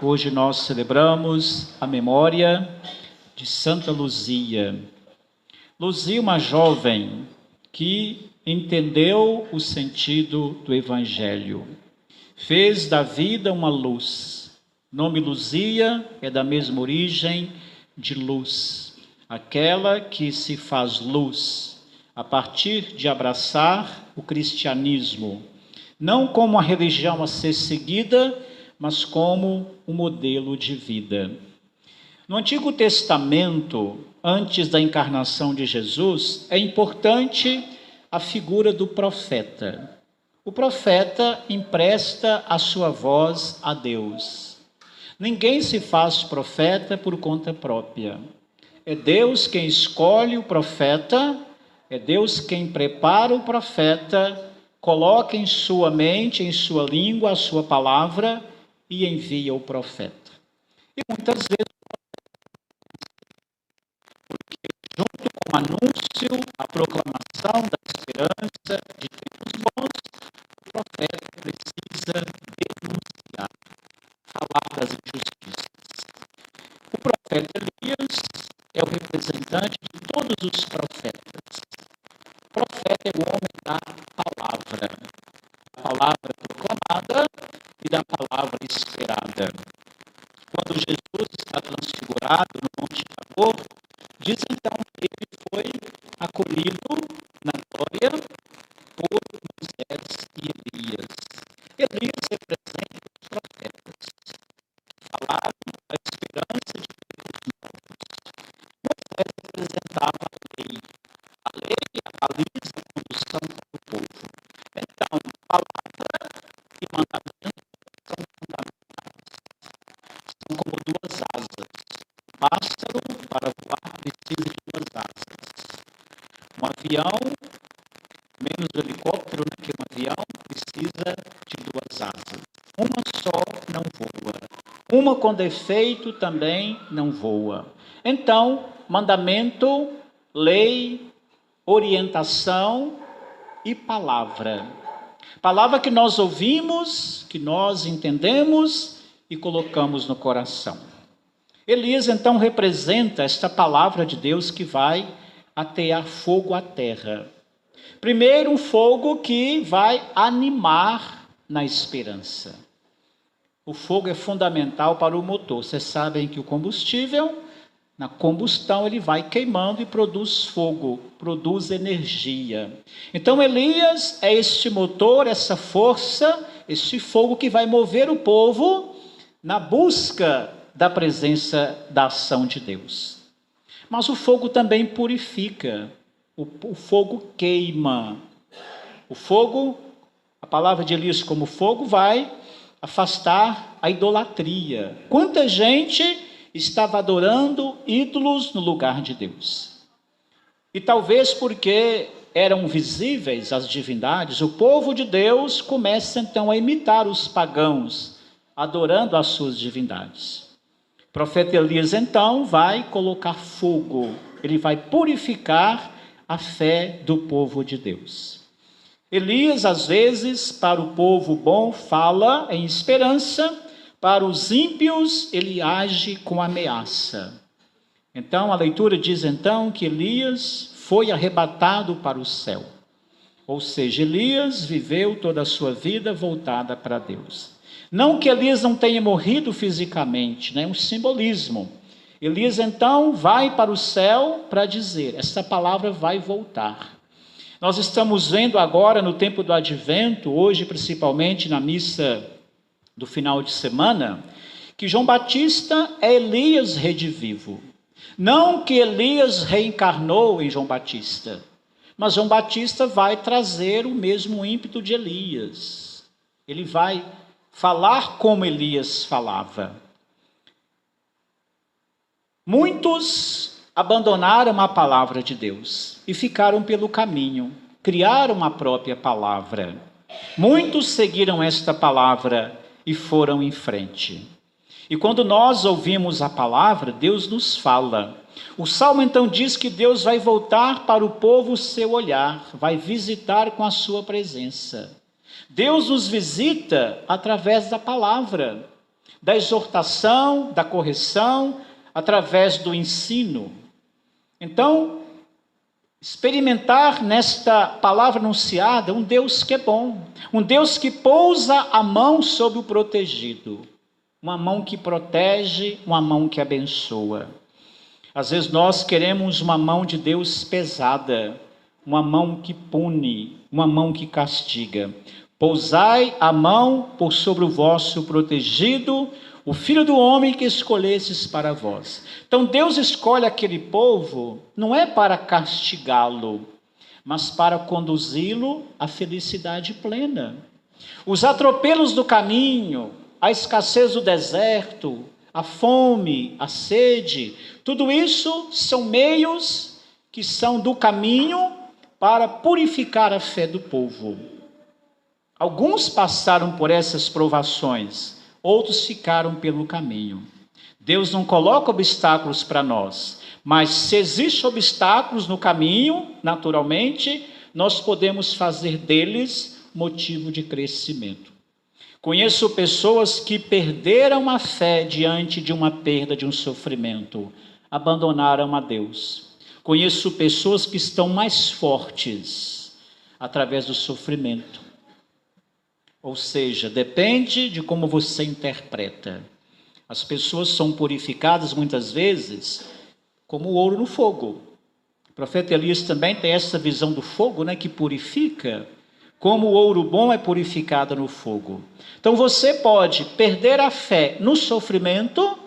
Hoje nós celebramos a memória de Santa Luzia. Luzia, uma jovem que entendeu o sentido do Evangelho, fez da vida uma luz. O nome Luzia é da mesma origem de luz, aquela que se faz luz a partir de abraçar o cristianismo, não como uma religião a ser seguida, mas como um modelo de vida. No Antigo Testamento, antes da encarnação de Jesus, é importante a figura do profeta. O profeta empresta a sua voz a Deus. Ninguém se faz profeta por conta própria. É Deus quem escolhe o profeta, é Deus quem prepara o profeta, coloca em sua mente, em sua língua, a sua palavra e envia o profeta. E muitas vezes, porque junto com o anúncio, a proclamação da esperança de tempos bons, o profeta precisa denunciar, falar das injustiças. O profeta Elias é o representante de todos os profetas. O profeta é o homem da palavra. A palavra proclamada e da palavra esperada. Quando Jesus está transfigurado no Monte Tabor, diz então que ele foi acolhido na glória por Moisés e Elias. Elias representa os profetas. Falaram da esperança de tempos novos. Moisés representava a lei. A lei avaliza a condução do povo. Então, palavra e mandamento são fundamentais. São como duas asas. O pássaro, para voar, precisa de duas asas. Um avião, menos o helicóptero, que um avião precisa de duas asas. Uma só não voa. Uma com defeito também não voa. Então, mandamento, lei, orientação e palavra. Palavra que nós ouvimos, que nós entendemos e colocamos no coração. Elias então representa esta palavra de Deus que vai atear fogo à terra. Primeiro, um fogo que vai animar na esperança. O fogo é fundamental para o motor. Vocês sabem que o combustível, na combustão, ele vai queimando e produz fogo, produz energia. Então, Elias é este motor, essa força, este fogo que vai mover o povo na busca da presença, da ação de Deus. Mas o fogo também purifica, o fogo queima. O fogo, a palavra de Elias como fogo, vai afastar a idolatria. Quanta gente estava adorando ídolos no lugar de Deus. E talvez porque eram visíveis as divindades, o povo de Deus começa então a imitar os pagãos, adorando as suas divindades. O profeta Elias então vai colocar fogo, ele vai purificar a fé do povo de Deus. Elias, às vezes, para o povo bom, fala em esperança, para os ímpios, ele age com ameaça. Então, a leitura diz então que Elias foi arrebatado para o céu. Ou seja, Elias viveu toda a sua vida voltada para Deus. Não que Elias não tenha morrido fisicamente, um simbolismo. Elias então vai para o céu para dizer, essa palavra vai voltar. Nós estamos vendo agora no tempo do advento, hoje principalmente na missa do final de semana, que João Batista é Elias redivivo. Não que Elias reencarnou em João Batista, mas João Batista vai trazer o mesmo ímpeto de Elias. Ele vai falar como Elias falava. Muitos abandonaram a palavra de Deus e ficaram pelo caminho, criaram a própria palavra. Muitos seguiram esta palavra e foram em frente. E quando nós ouvimos a palavra, Deus nos fala. O Salmo então diz que Deus vai voltar para o povo o seu olhar, vai visitar com a sua presença. Deus nos visita através da palavra. da exortação, da correção, através do ensino. Então, experimentar nesta palavra anunciada um Deus que é bom, um Deus que pousa a mão sobre o protegido, uma mão que protege, uma mão que abençoa. Às vezes nós queremos uma mão de Deus pesada, uma mão que pune, uma mão que castiga. Pousai a mão por sobre o vosso protegido, o Filho do homem que escolhestes para vós. Então Deus escolhe aquele povo, não é para castigá-lo, mas para conduzi-lo à felicidade plena. Os atropelos do caminho, a escassez do deserto, a fome, a sede, tudo isso são meios que são do caminho para purificar a fé do povo. Alguns passaram por essas provações, outros ficaram pelo caminho. Deus não coloca obstáculos para nós, mas se existem obstáculos no caminho, naturalmente, nós podemos fazer deles motivo de crescimento. Conheço pessoas que perderam a fé diante de uma perda, de um sofrimento, abandonaram a Deus. Conheço pessoas que estão mais fortes através do sofrimento. Ou seja, depende de como você interpreta. As pessoas são purificadas muitas vezes como o ouro no fogo. O profeta Elias também tem essa visão do fogo, né, que purifica, como o ouro bom é purificado no fogo. Então você pode perder a fé no sofrimento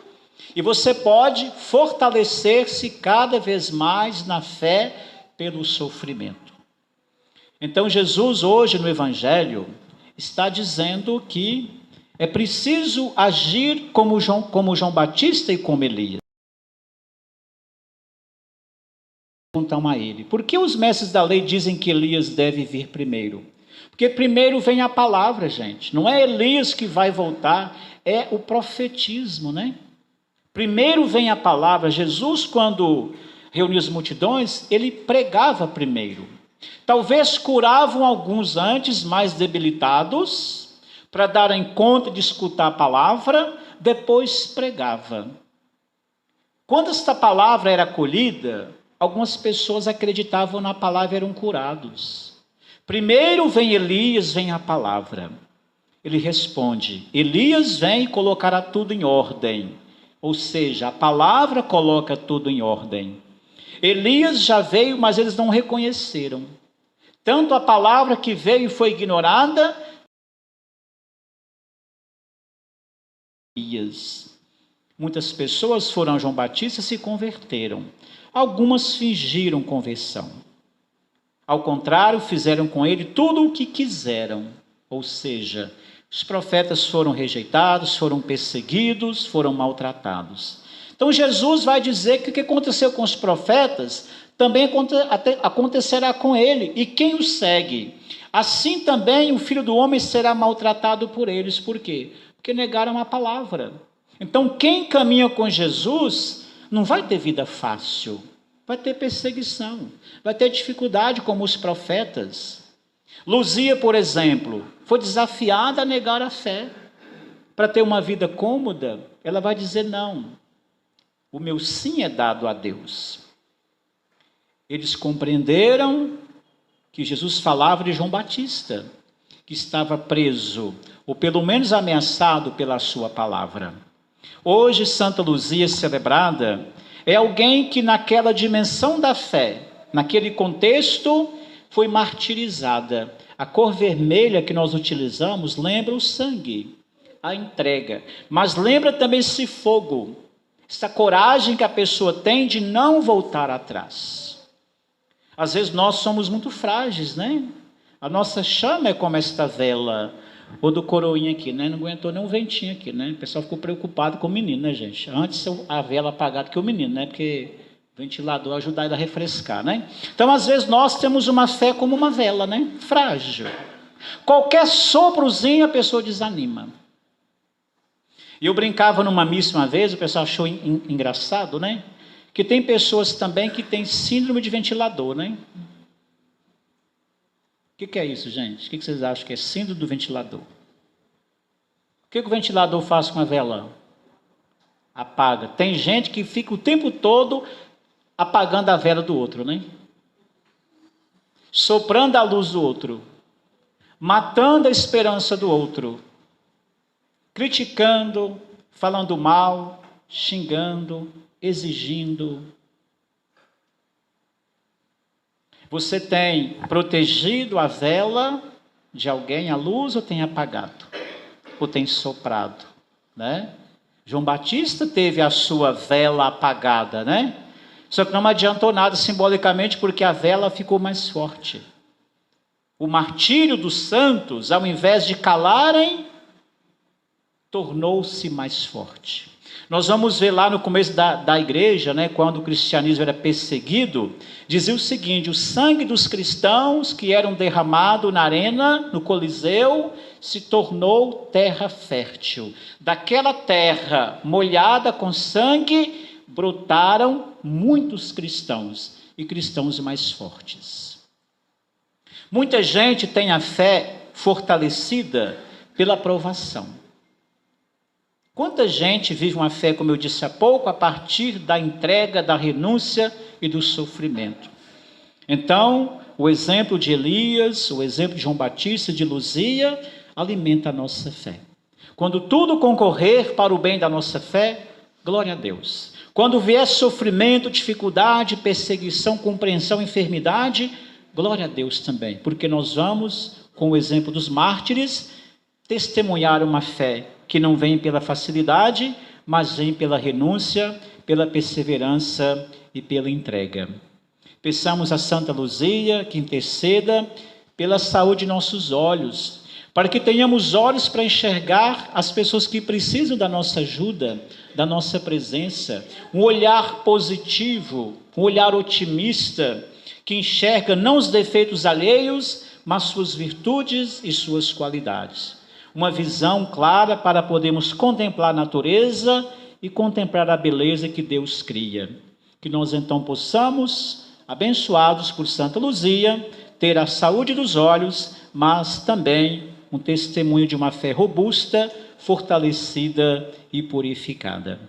e você pode fortalecer-se cada vez mais na fé pelo sofrimento. Então Jesus hoje no Evangelho está dizendo que é preciso agir como João Batista e como Elias. Perguntam a ele, por que os mestres da lei dizem que Elias deve vir primeiro? Porque primeiro vem a palavra, gente. Não é Elias que vai voltar, é o profetismo, né? Primeiro vem a palavra. Jesus, quando reuniu as multidões, ele pregava primeiro. Talvez curavam alguns antes, mais debilitados, para darem conta de escutar a palavra, depois pregava. Quando esta palavra era acolhida, algumas pessoas acreditavam na palavra e eram curados. Primeiro vem Elias, vem a palavra. Ele responde, Elias vem e colocará tudo em ordem. Ou seja, a palavra coloca tudo em ordem. Elias já veio, mas eles não reconheceram. Tanto a palavra que veio foi ignorada. Muitas pessoas foram a João Batista e se converteram. Algumas fingiram conversão. Ao contrário, fizeram com ele tudo o que quiseram. Ou seja, os profetas foram rejeitados, foram perseguidos, foram maltratados. Então Jesus vai dizer que o que aconteceu com os profetas também acontecerá com ele, e quem o segue. Assim também o Filho do Homem será maltratado por eles. Por quê? Porque negaram a palavra. Então quem caminha com Jesus não vai ter vida fácil, vai ter perseguição, vai ter dificuldade como os profetas. Luzia, por exemplo, foi desafiada a negar a fé. Para ter uma vida cômoda, ela vai dizer não. O meu sim é dado a Deus. Eles compreenderam que Jesus falava de João Batista, que estava preso, ou pelo menos ameaçado pela sua palavra. Hoje, Santa Luzia celebrada é alguém que naquela dimensão da fé, naquele contexto, foi martirizada. A cor vermelha que nós utilizamos lembra o sangue, a entrega, mas lembra também esse fogo, essa coragem que a pessoa tem de não voltar atrás. Às vezes nós somos muito frágeis, né? A nossa chama é como esta vela, ou do coroinha aqui, né? Não aguentou nem um ventinho aqui, né? O pessoal ficou preocupado com o menino, né, gente? Antes a vela apagada que o menino, né? Porque o ventilador ajuda ele a refrescar, né? Então, às vezes, nós temos uma fé como uma vela, né? Frágil. Qualquer soprozinho a pessoa desanima. E eu brincava numa missa uma vez, o pessoal achou engraçado, né? Que tem pessoas também que têm síndrome de ventilador, né? O que é isso, gente? O que vocês acham que é síndrome do ventilador? O que o ventilador faz com a vela? Apaga. Tem gente que fica o tempo todo apagando a vela do outro, né? Soprando a luz do outro, matando a esperança do outro, criticando, falando mal, xingando, exigindo. Você tem protegido a vela de alguém, a luz, ou tem apagado? Ou tem soprado, né? João Batista teve a sua vela apagada, né? Só que não adiantou nada simbolicamente, porque a vela ficou mais forte. O martírio dos santos, ao invés de calarem, tornou-se mais forte. Nós vamos ver lá no começo da igreja, né, quando o cristianismo era perseguido, dizia o seguinte: o sangue dos cristãos que eram derramado na arena, no Coliseu, se tornou terra fértil. Daquela terra molhada com sangue, brotaram muitos cristãos, e cristãos mais fortes. Muita gente tem a fé fortalecida pela provação. Quanta gente vive uma fé, como eu disse há pouco, a partir da entrega, da renúncia e do sofrimento. Então, o exemplo de Elias, o exemplo de João Batista, de Luzia, alimenta a nossa fé. Quando tudo concorrer para o bem da nossa fé, glória a Deus. Quando vier sofrimento, dificuldade, perseguição, compreensão, enfermidade, glória a Deus também. Porque nós vamos, com o exemplo dos mártires, testemunhar uma fé que não vem pela facilidade, mas vem pela renúncia, pela perseverança e pela entrega. Peçamos a Santa Luzia que interceda pela saúde de nossos olhos, para que tenhamos olhos para enxergar as pessoas que precisam da nossa ajuda, da nossa presença, um olhar positivo, um olhar otimista, que enxerga não os defeitos alheios, mas suas virtudes e suas qualidades. Uma visão clara para podermos contemplar a natureza e contemplar a beleza que Deus cria. Que nós então possamos, abençoados por Santa Luzia, ter a saúde dos olhos, mas também um testemunho de uma fé robusta, fortalecida e purificada.